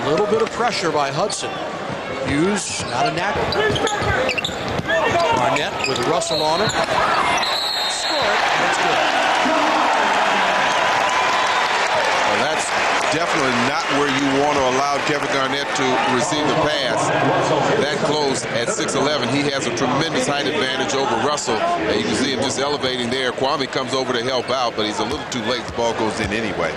A little bit of pressure by Hudson. Hughes, not a knack. Garnett with Russell on it. Score it. That's good. Well, that's definitely not where you want to allow Kevin Garnett to receive the pass. That close at 6'11", he has a tremendous height advantage over Russell. And you can see him just elevating there. Kwame comes over to help out, but he's a little too late. The ball goes in anyway.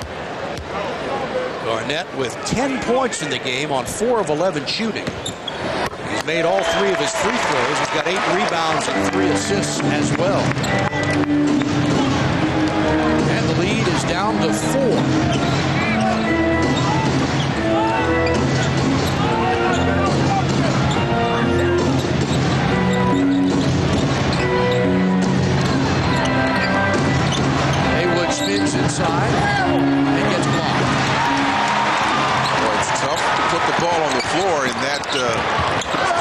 Garnett with 10 points in the game on 4 of 11 shooting. He's made all 3 of his free throws. He's got 8 rebounds and 3 assists as well. And the lead is down to 4. Spins inside and gets blocked. Well, it's tough to put the ball on the floor in that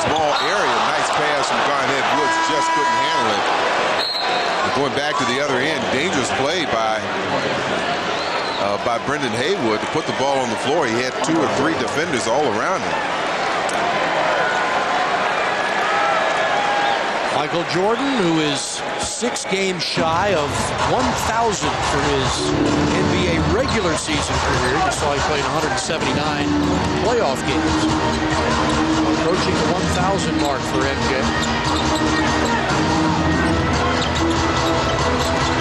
small area. Nice pass from Garnett. Woods just couldn't handle it. And going back to the other end, dangerous play by Brendan Haywood to put the ball on the floor. He had 2 or 3 defenders all around him. Michael Jordan, who is 6 games shy of 1,000 for his NBA regular season career. You saw he played 179 playoff games. Approaching the 1,000 mark for MJ.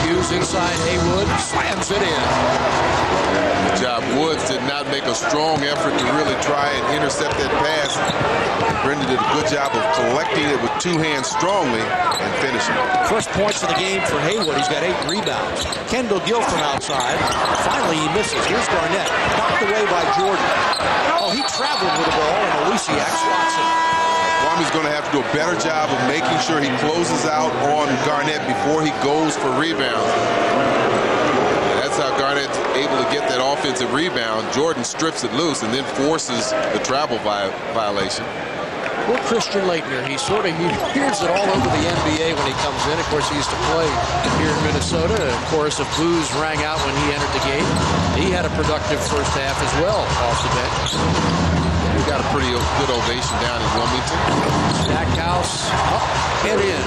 Hughes inside Haywood, slams it in. Good job. Woods did not make a strong effort to really try and intercept that pass. Brendan did a good job of collecting it with 2 hands strongly and finishing. First points of the game for Haywood. He's got 8 rebounds. Kendall Gill from outside. Finally, he misses. Here's Garnett. Knocked away by Jordan. Oh, he traveled with the ball, and Olisiak slots it. Kwame's going to have to do a better job of making sure he closes out on Garnett before he goes for rebounds. That's how Garnett's able to get that offensive rebound. Jordan strips it loose and then forces the travel violation. Well, Christian Laettner, he sort of hears it all over the NBA when he comes in. Of course, he used to play here in Minnesota. A chorus of boos rang out when he entered the game. He had a productive first half as well off the bench. We got a pretty good ovation down in Wilmington. Stackhouse up and in.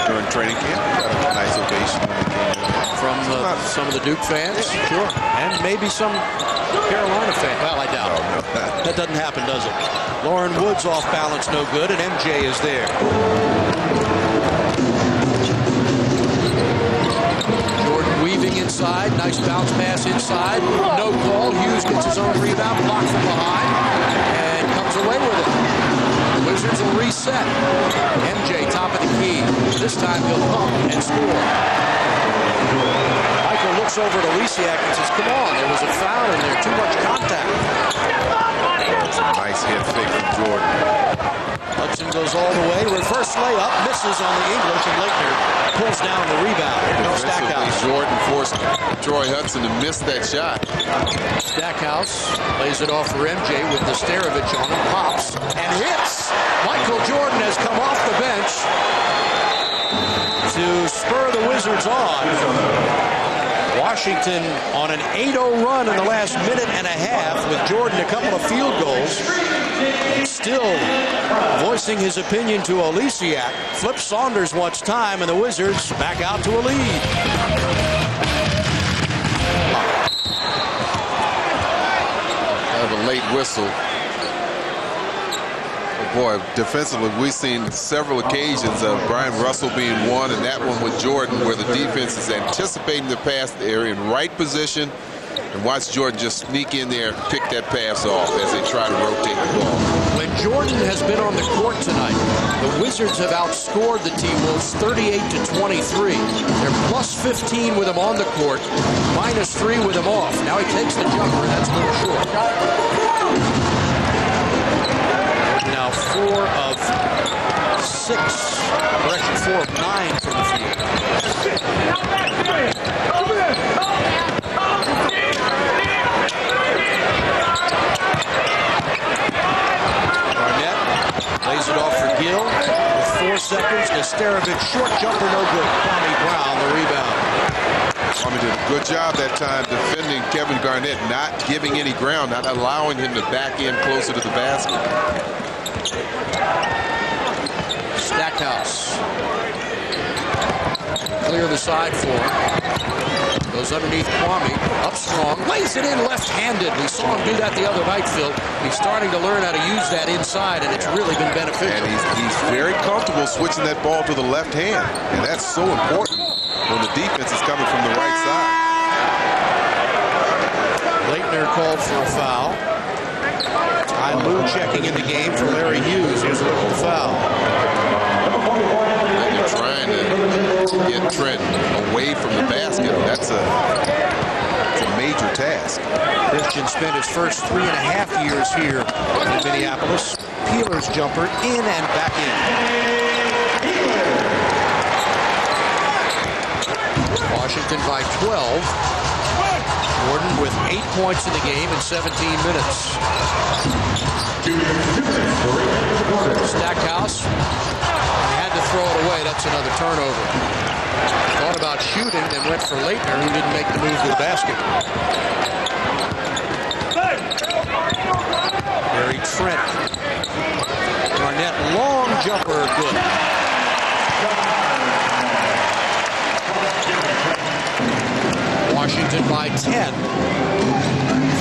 During training camp, got a nice ovation when he came in. From some of the Duke fans, sure, and maybe some Carolina fans. Well, I doubt it. No. That doesn't happen, does it? Lauren Woods off balance, no good, and MJ is there. Jordan weaving inside, nice bounce pass inside, no call. Hughes gets his own rebound, blocked from behind, and comes away with it. The Wizards will reset. MJ top of the key. This time he'll pump and score. Michael looks over at Olisiak and says, come on, there was a foul in there, too much contact. Nice hit fake from Jordan. Hudson goes all the way, reverse layup, misses on the English, and Laettner pulls down the rebound. Stackhouse. Jordan forced Troy Hudson to miss that shot. Stackhouse lays it off for MJ with Nesterovic on him, pops, and hits. Michael Jordan has come off the bench to spur the Wizards on. Washington on an 8-0 run in the last minute and a half with Jordan a couple of field goals. And still voicing his opinion to Olisiak. Flip Saunders wants time, and the Wizards back out to a lead. Kind of a late whistle. Boy, defensively, we've seen several occasions of Brian Russell being one, and that one with Jordan, where the defense is anticipating the pass. They're in right position, and watch Jordan just sneak in there and pick that pass off as they try to rotate the ball. When Jordan has been on the court tonight, the Wizards have outscored the T-Wolves 38-23. They're plus 15 with him on the court, minus 3 with him off. Now he takes the jumper, and that's a little short. Now 4 of 6, correction, 4 of 9 from the field. Garnett lays it off for Gill with 4 seconds. Nesterovic, short jumper, no good. Kwame Brown, the rebound. Kwame did a good job that time defending Kevin Garnett, not giving any ground, not allowing him to back in closer to the basket. Stackhouse. Clear the side for him. Goes underneath Kwame. Up strong. Lays it in left-handed. We saw him do that the other night, Phil. He's starting to learn how to use that inside, and it's really been beneficial. And he's very comfortable switching that ball to the left hand. And that's so important when the defense is coming from the right side. Leitner called for a foul. Ty Lue checking in the game for Larry Hughes. Here's a look at the foul. And they're trying to get Trent away from the basket. That's a major task. Christian spent his first 3.5 years here in Minneapolis. Peeler's jumper in and back in. Washington by 12. Jordan with 8 points in the game in 17 minutes. Stackhouse had to throw it away. That's another turnover. Thought about shooting, then went for Leitner, who didn't make the move to the basket. Barry Trent. Garnett, long jumper, good. Washington by 10.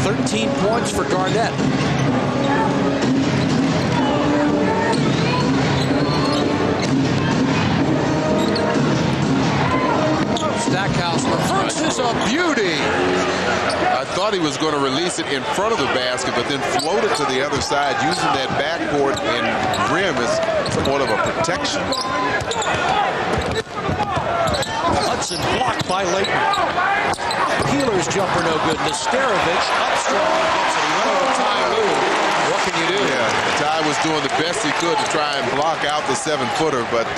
13 points for Garnett. Stackhouse reverses a beauty. I thought he was going to release it in front of the basket, but then float it to the other side, using that backboard and rim as somewhat of a protection. Hudson blocked by Leitner. Peeler's jumper no good. Nesterovich up strong. Gets it. He went over Ty Lue. What can you do? Yeah, Ty was doing the best he could to try and block out the 7-footer, but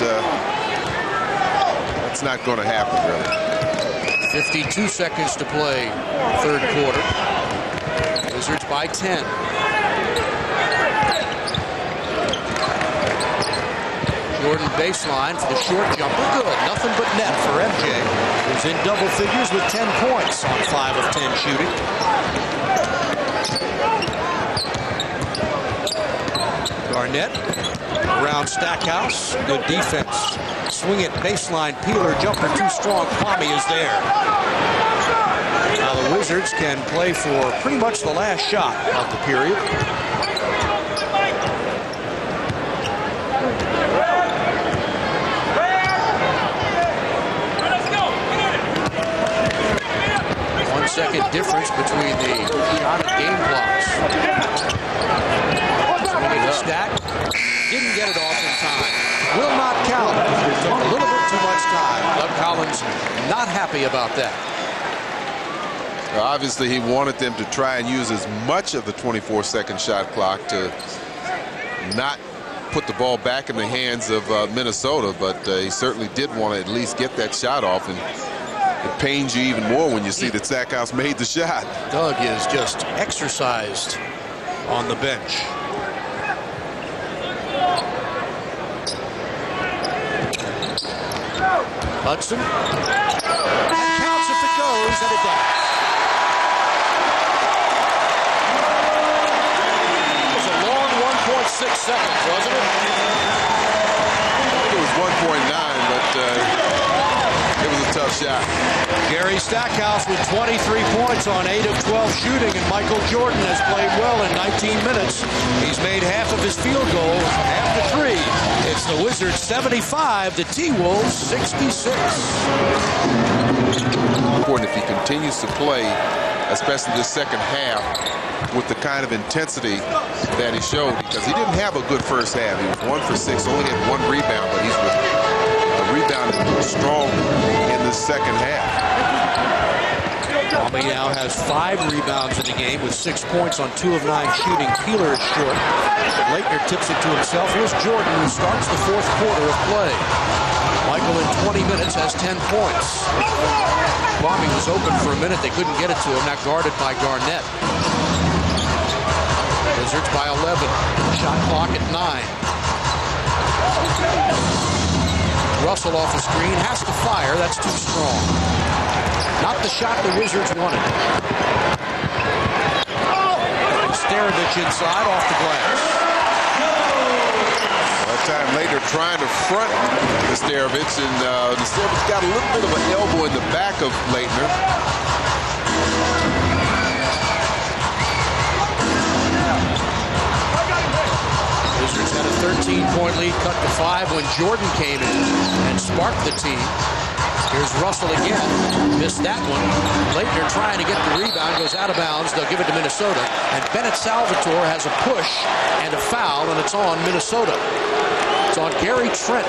that's not going to happen, really. 52 seconds to play, third quarter. Wizards by 10. Jordan baseline for the short jumper. Good. Nothing but net for MJ, who's in double figures with 10 points on 5 of 10 shooting. Garnett around Stackhouse. Good defense. Swing it baseline. Peeler jumper too strong. Kwame is there. Now the Wizards can play for pretty much the last shot of the period. Second difference between the shot and game clocks. Swinging the stack. Didn't get it off in time. Will not count. Took a little bit too much time. Doug Collins not happy about that. Obviously, he wanted them to try and use as much of the 24-second shot clock to not put the ball back in the hands of Minnesota, but he certainly did want to at least get that shot off, and it pains you even more when you see that Stackhouse made the shot. Doug is just exercised on the bench. Hudson. That counts if it goes, and it does. It was a long 1.6 seconds, wasn't it? I think it was 1.9, but it was a tough shot. Gary Stackhouse with 23 points on 8 of 12 shooting, and Michael Jordan has played well in 19 minutes. He's made half of his field goals, half the three. It's the Wizards 75, the T-Wolves 66. Important if he continues to play, especially this second half, with the kind of intensity that he showed, because he didn't have a good first half. He was 1 for 6, only had 1 rebound, but he's rebounded strong in the second half. Kwame now has 5 rebounds in the game with 6 points on 2 of 9 shooting. Peeler is short. Leitner tips it to himself. Here's Jordan, who starts the fourth quarter of play. Michael in 20 minutes has 10 points. Kwame was open for a minute. They couldn't get it to him. Now guarded by Garnett. Wizards by 11. Shot clock at 9. Russell off the screen, has to fire. That's too strong. Not the shot the Wizards wanted. Starovich inside off the glass. That time Leitner trying to front Starovich, and Starovich got a little bit of an elbow in the back of Leitner. Wizards had a 13-point lead, cut to 5 when Jordan came in and sparked the team. Here's Russell again. Missed that one. Leitner trying to get the rebound, goes out of bounds. They'll give it to Minnesota. And Bennett Salvatore has a push and a foul, and it's on Minnesota. It's on Gary Trent.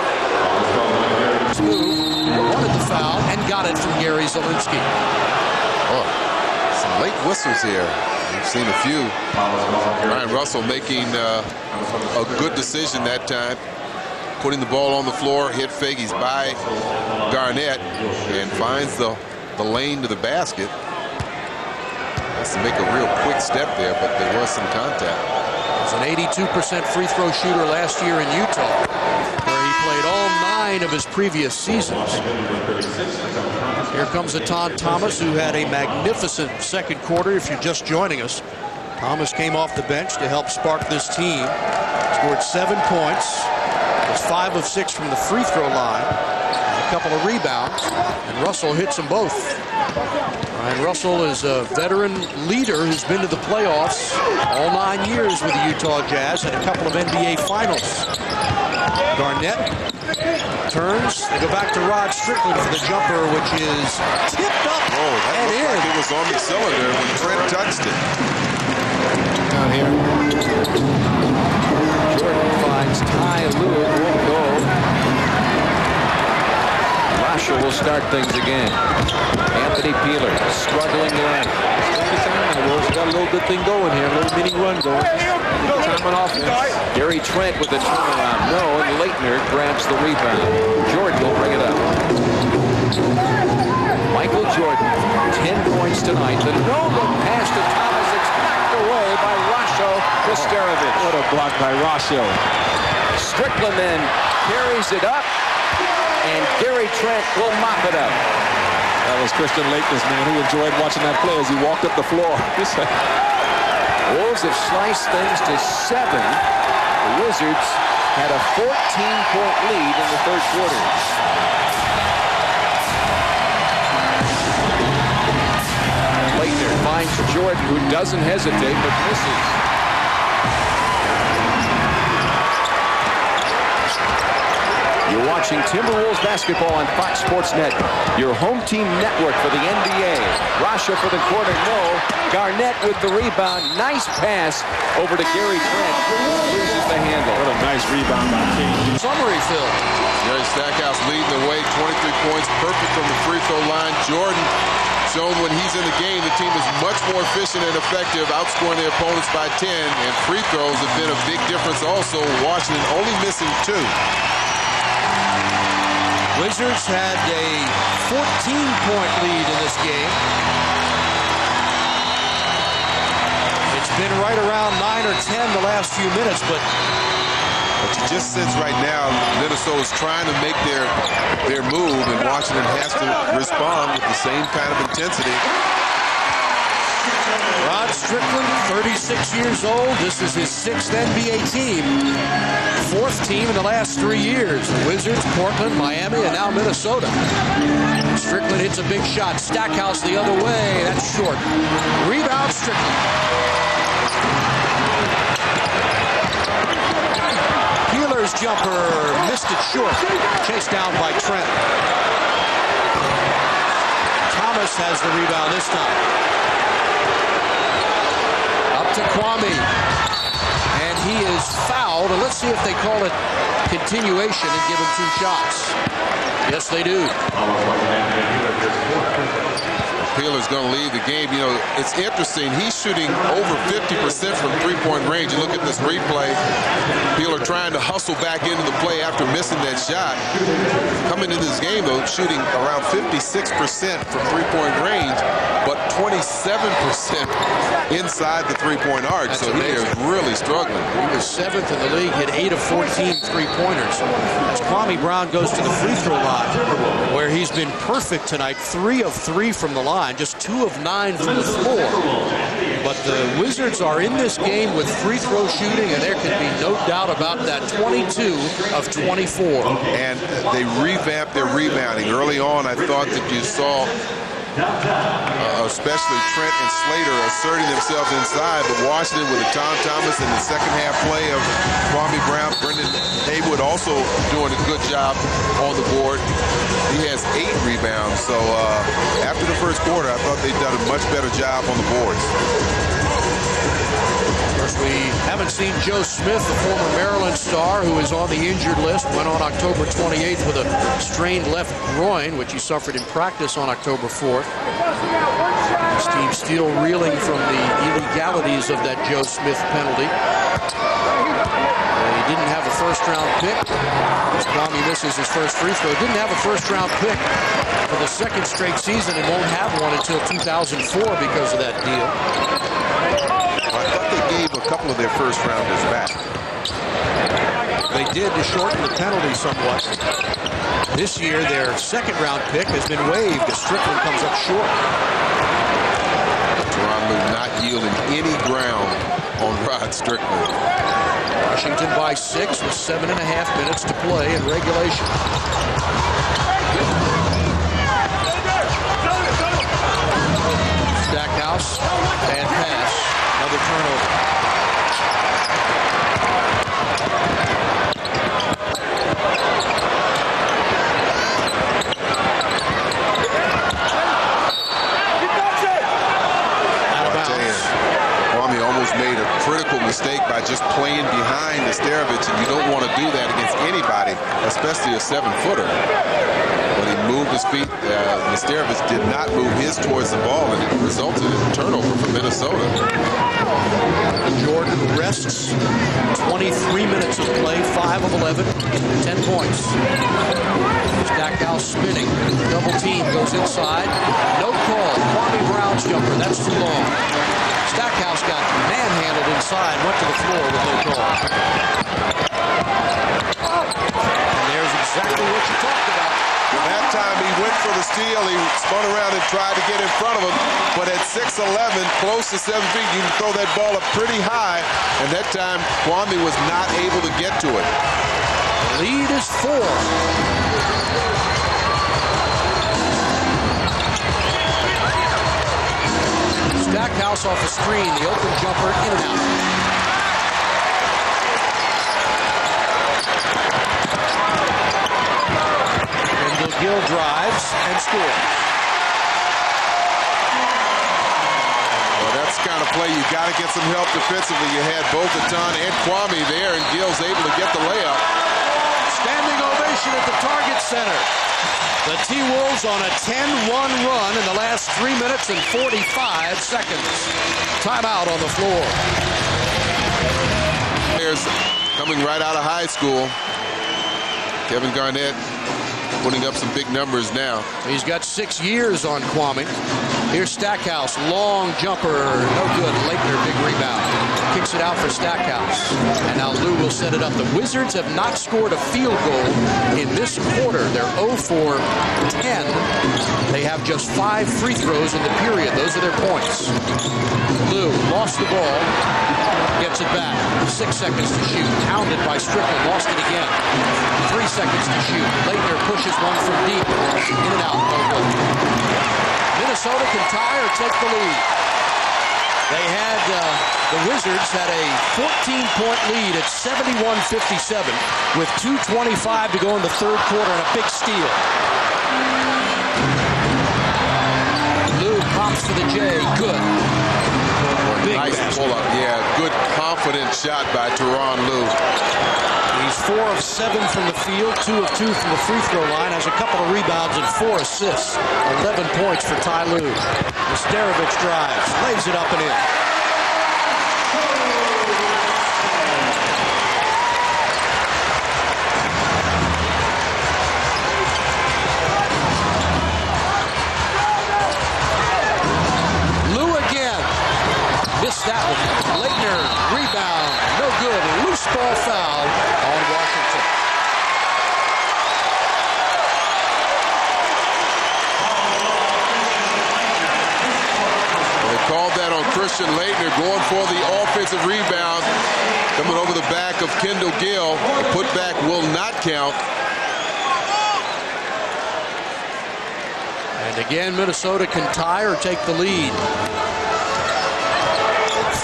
Smooth, wanted the foul, and got it from Gary Zielinski. Oh, some late whistles here. We've seen a few. Ryan Russell making a good decision that time. Putting the ball on the floor, hit fake, he's by Garnett and finds the lane to the basket. Has to make a real quick step there, but there was some contact. He was an 82% free throw shooter last year in Utah, where he played all 9 of his previous seasons. Here comes Etan Thomas, who had a magnificent second quarter. If you're just joining us, Thomas came off the bench to help spark this team. Scored 7 points. Was 5 of 6 from the free throw line. A couple of rebounds, and Russell hits them both. Ryan Russell is a veteran leader who's been to the playoffs all 9 years with the Utah Jazz and a couple of NBA Finals. Garnett turns. They go back to Rod Strickland for the jumper, which is tipped up and in. Like it was on the cylinder when Trent touched it. Down here. Jordan finds Ty Lue, won't go. Rasha will start things again. Anthony Peeler struggling left. Wolves got a little good thing going here, a little mini run going. Time on offense. Gary Trent with the turnaround. No, and Leitner grabs the rebound. Jordan will bring it up. Michael Jordan, 10 points tonight. The no-look pass to Thomas. It's knocked away by Rasho Starovich. What a block by Rasho. Strickland then carries it up, and Gary Trent will mop it up. That was Christian Laettner's man. He enjoyed watching that play as he walked up the floor. Wolves have sliced things to 7. The Wizards had a 14-point lead in the third quarter. Leitner finds Jordan, who doesn't hesitate but misses. You're watching Timberwolves basketball on Fox Sports Net, your home team network for the NBA. Rasha for the corner, no. Garnett with the rebound. Nice pass over to Gary Trent. Loses the handle. What a nice rebound by King. Summary, Phil. Jerry Stackhouse leading the way, 23 points, perfect from the free throw line. Jordan shown when he's in the game, the team is much more efficient and effective, outscoring their opponents by 10, and free throws have been a big difference also. Washington only missing 2. Wizards had a 14-point lead in this game. It's been right around 9 or 10 the last few minutes, but you just sense right now Minnesota's trying to make their move, and Washington has to respond with the same kind of intensity. Rod Strickland, 36 years old. This is his 6th NBA team. 4th team in the last 3 years. The Wizards, Portland, Miami, and now Minnesota. Strickland hits a big shot. Stackhouse the other way. That's short. Rebound, Strickland. Peeler's jumper. Missed it short. Chased down by Trent. Thomas has the rebound this time. To Kwame, and he is fouled, and let's see if they call it continuation and give him 2 shots. Yes, they do. Peeler's going to lead the game. You know, it's interesting. He's shooting over 50% from three-point range. You look at this replay. Peeler trying to hustle back into the play after missing that shot. Coming into this game, though, shooting around 56% from three-point range, but 27% inside the three-point arc. That's so amazing. He is really struggling. He was 7th in the league, hit 8 of 14 three-pointers. As Kwame Brown goes to the free throw line, where he's been perfect tonight, 3 of 3 from the line, just 2 of 9 from the floor. But the Wizards are in this game with free throw shooting, and there can be no doubt about that. 22 of 24. And they revamped their rebounding. Early on, I thought that you saw especially Trent and Slater asserting themselves inside, but Washington with a Tom Thomas in the second half play of Kwame Brown, Brendan Haywood also doing a good job on the board. He has 8 rebounds, so after the first quarter, I thought they'd done a much better job on the boards. We haven't seen Joe Smith, the former Maryland star, who is on the injured list, went on October 28th with a strained left groin, which he suffered in practice on October 4th. Steve Steele reeling from the illegalities of that Joe Smith penalty. He didn't have a first-round pick. Kwame misses his first free throw. Didn't have a first-round pick for the second straight season and won't have one until 2004 because of that deal. I thought they gave a couple of their first-rounders back. They did to shorten the penalty somewhat. This year, their second-round pick has been waived as Strickland comes up short. Teron Lue not yielding any ground on Rod Strickland. Washington by 6 with 7.5 minutes to play in regulation. Stackhouse and pass. Another turnover. Out of bounds. Kwame almost made a critical mistake by just playing behind Nesterovic, and you don't want to do that against anybody, especially a 7-footer. But he moved his feet. Nesterovic did not move his towards the ball, and it resulted in a turnover for Minnesota. Jordan rests. 23 minutes of play, 5 of 11, 10 points. Stackhouse spinning. Double team goes inside. No call. Kwame Brown's jumper. That's too long. Stackhouse got manhandled inside, went to the floor with no call. And there's exactly what you talked about. And that time he went for the steal. He spun around and tried to get in front of him. But at 6'11", close to 7 feet, you can throw that ball up pretty high. And that time, Kwame was not able to get to it. Lead is 4. Stackhouse off the screen, the open jumper, in and out. And Gill drives and scores. Well, that's the kind of play you got to get some help defensively. You had both Atan and Kwame there, and Gill's able to get the layup. Standing ovation at the Target Center. The T-Wolves on a 10-1 run in the last 3 minutes and 45 seconds. Timeout on the floor. Players coming right out of high school. Kevin Garnett putting up some big numbers now. He's got 6 years on Kwame. Here's Stackhouse, long jumper, no good. Laettner, big rebound. Kicks it out for Stackhouse. And now Lue will set it up. The Wizards have not scored a field goal in this quarter. They're 0 for 10. They have just 5 free throws in the period. Those are their points. Lue lost the ball. Gets it back. 6 seconds to shoot. Hounded by Strickland. Lost it again. 3 seconds to shoot. Laettner pushes one from deep. In and out. No good. Minnesota can tie or take the lead. They had, the Wizards had a 14-point lead at 71-57 with 2:25 to go in the third quarter and a big steal. Lue pops for the J. Good. Big Nice pull-up. Yeah, good confident shot by Teron Lue. He's 4 of 7 from the field, 2 of 2 from the free throw line, has a couple of rebounds and 4 assists. 11 points for Ty Lue. Misterovic drives, lays it up and in. Missed that one. Leitner, rebound, no good. Loose ball foul on Washington. They called that on Christian Leitner, going for the offensive rebound. Coming over the back of Kendall Gill. The putback will not count. And again, Minnesota can tie or take the lead.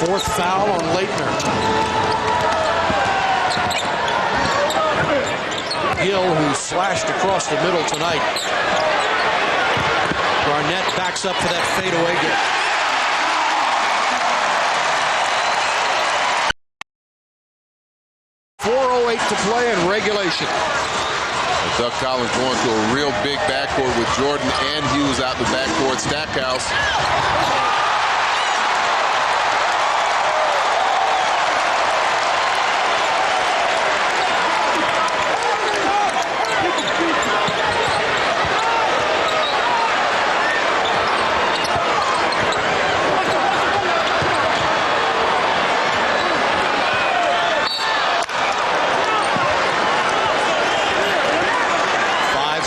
4th foul on Leitner. Gill, who slashed across the middle tonight. Garnett backs up for that fadeaway get. .408 to play in regulation. And Doug Collins going to a real big backcourt with Jordan and Hughes out the backcourt. Stackhouse.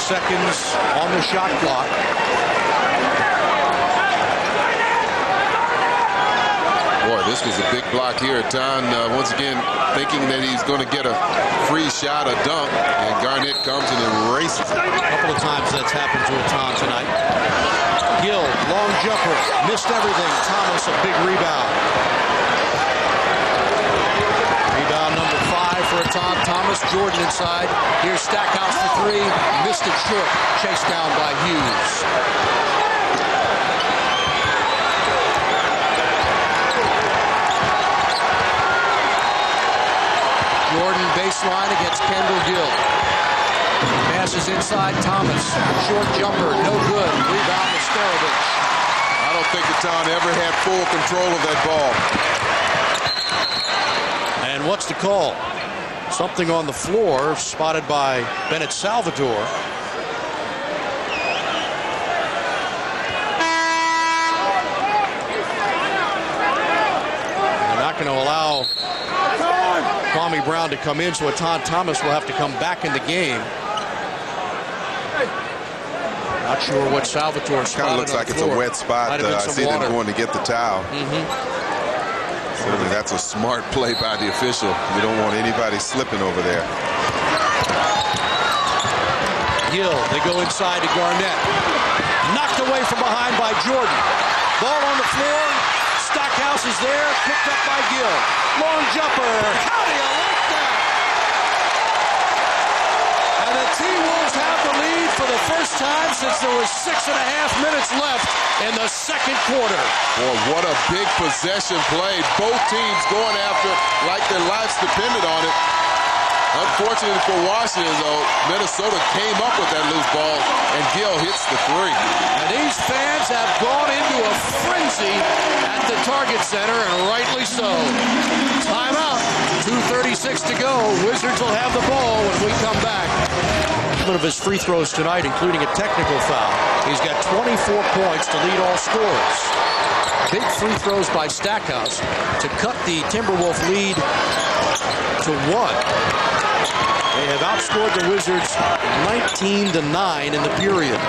Seconds on the shot clock. Boy, this was a big block here. Ton once again thinking that he's going to get a free shot, a dunk, and Garnett comes and erases it. A couple of times that's happened to a Ton tonight. Gill, long jumper, missed everything. Thomas, a big rebound. Rebound number 5 for a Tom Thomas. Jordan inside. Here's Stackhouse for 3. Missed it short. Chased down by Hughes. Jordan baseline against Kendall Gill. Passes inside Thomas. Short jumper. No good. Rebound Misterovic. I don't think the Ton ever had full control of that ball. And what's the call? Something on the floor, spotted by Bennett Salvador. They're not going to allow Kwame Brown to come in, so Aton Thomas will have to come back in the game. Not sure what Salvatore spotted. Kind of looks like it's a wet spot. I see them going to get the towel. Certainly that's a smart play by the official. You don't want anybody slipping over there. Gill, they go inside to Garnett. Knocked away from behind by Jordan. Ball on the floor. Stackhouse is there. Picked up by Gill. Long jumper. How do you like that? And the T-Wolves have the lead for the first time since there was 6.5 minutes left in the second quarter. Boy, what a big possession play. Both teams going after like their lives depended on it. Unfortunately for Washington, though, Minnesota came up with that loose ball, and Gill hits the 3. And these fans have gone into a frenzy at the Target Center, and rightly so. Timeout. 2:36 to go. Wizards will have the ball when we come back. One of his free throws tonight, including a technical foul. He's got 24 points to lead all scorers. Big free throws by Stackhouse to cut the Timberwolf lead to 1. They have outscored the Wizards 19-9 in the period.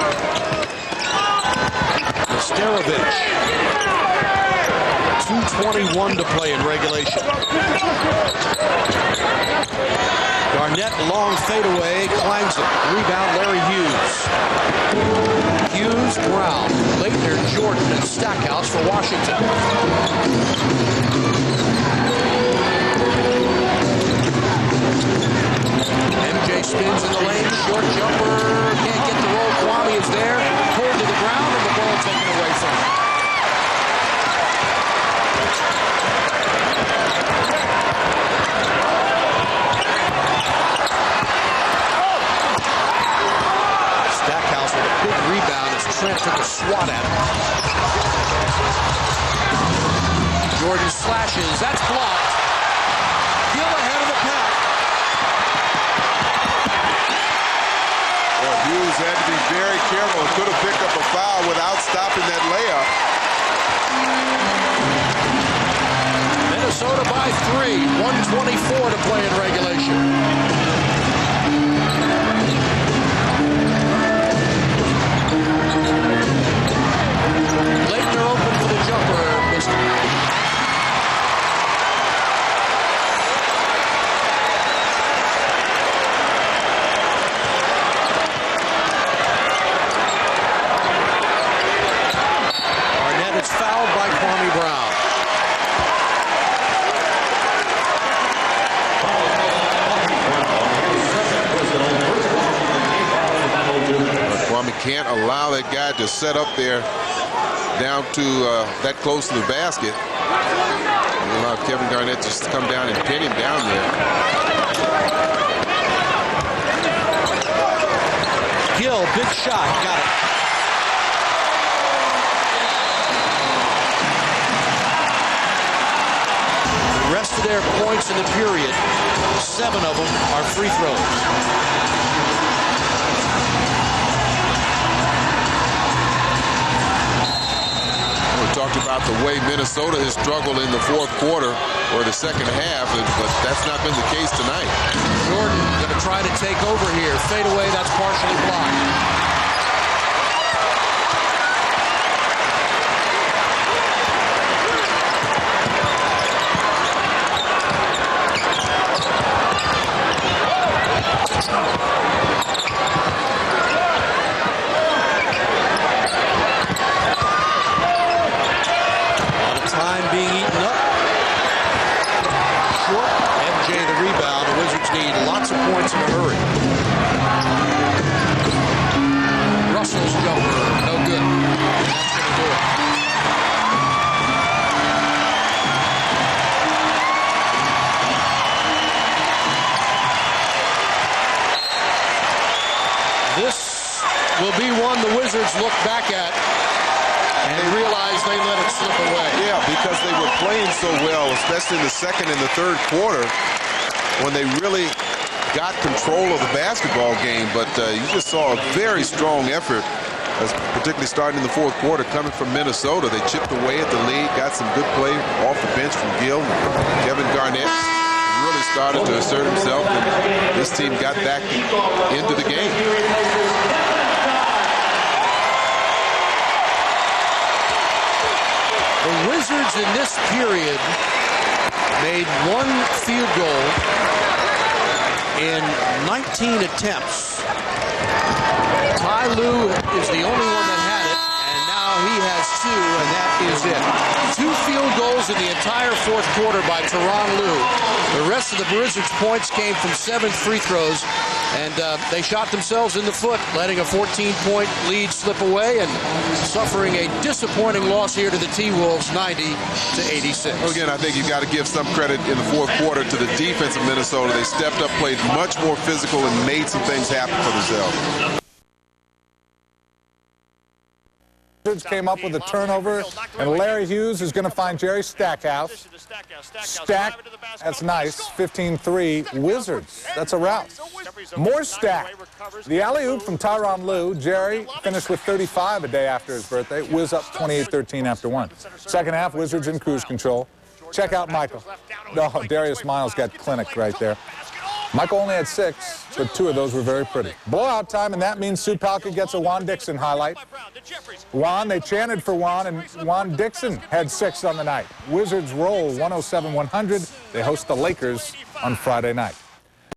Misterovic. 2:21 to play in regulation. Garnett, long fadeaway, climbs it. Rebound, Larry Hughes. Hughes, Brown, Leitner, Jordan, and Stackhouse for Washington. MJ spins in the lane, short jumper, can't get the roll. Kwame is there, pulled to the ground, and the ball taken away from him. Jordan slashes. That's blocked. Gill ahead of the pack. Well, Hughes had to be very careful and could have picked up a foul without stopping that layup. Minnesota by 3. 1:24 to play in regulation. Laettner open for the jumper. Missed it. Arnett is fouled by Kwame Brown. Kwame can't allow that guy to set up there down to that close to the basket. And allow Kevin Garnett just to come down and pin him down there. Gill, big shot, got it. The rest of their points in the period, 7 of them are free throws. Talked about the way Minnesota has struggled in the fourth quarter or the second half, but that's not been the case tonight. Jordan going to try to take over here. Fade away, that's partially blocked. Being eaten up. Short. MJ the rebound. The Wizards need lots of points in a hurry. Russell's jumper. No good. That's going to do it. This will be one the Wizards look back at and realize they let it slip away. Yeah, because they were playing so well, especially in the second and the third quarter, when they really got control of the basketball game. But you just saw a very strong effort, particularly starting in the fourth quarter, coming from Minnesota. They chipped away at the lead, got some good play off the bench from Gill. Kevin Garnett really started to assert himself, and this team got back into the game. The Wizards in this period made 1 field goal in 19 attempts. Ty Lue is the only one that had it, and now he has 2, and that is it. 2 field goals in the entire fourth quarter by Tyronn Lue. The rest of the Wizards' points came from 7 free throws, and they shot themselves in the foot, letting a 14-point lead slip away and suffering a disappointing loss here to the T-Wolves, 90-86. Well, again, I think you've got to give some credit in the fourth quarter to the defense of Minnesota. They stepped up, played much more physical, and made some things happen for themselves. Came up with a turnover, and Larry Hughes is going to find Jerry Stackhouse. Stack, that's nice, 15-3. Wizards, that's a rout. More Stack. The alley-oop from Tyronn Lue. Jerry finished with 35 a day after his birthday. Wiz up 28-13 after 1. Second half, Wizards in cruise control. Check out Michael. Oh, Darius Miles got clinic right there. Michael only had 6, but 2 of those were very pretty. Blowout time, and that means Sue Palka gets a Juan Dixon highlight. Juan, they chanted for Juan, and Juan Dixon had 6 on the night. Wizards roll 107-100. They host the Lakers on Friday night.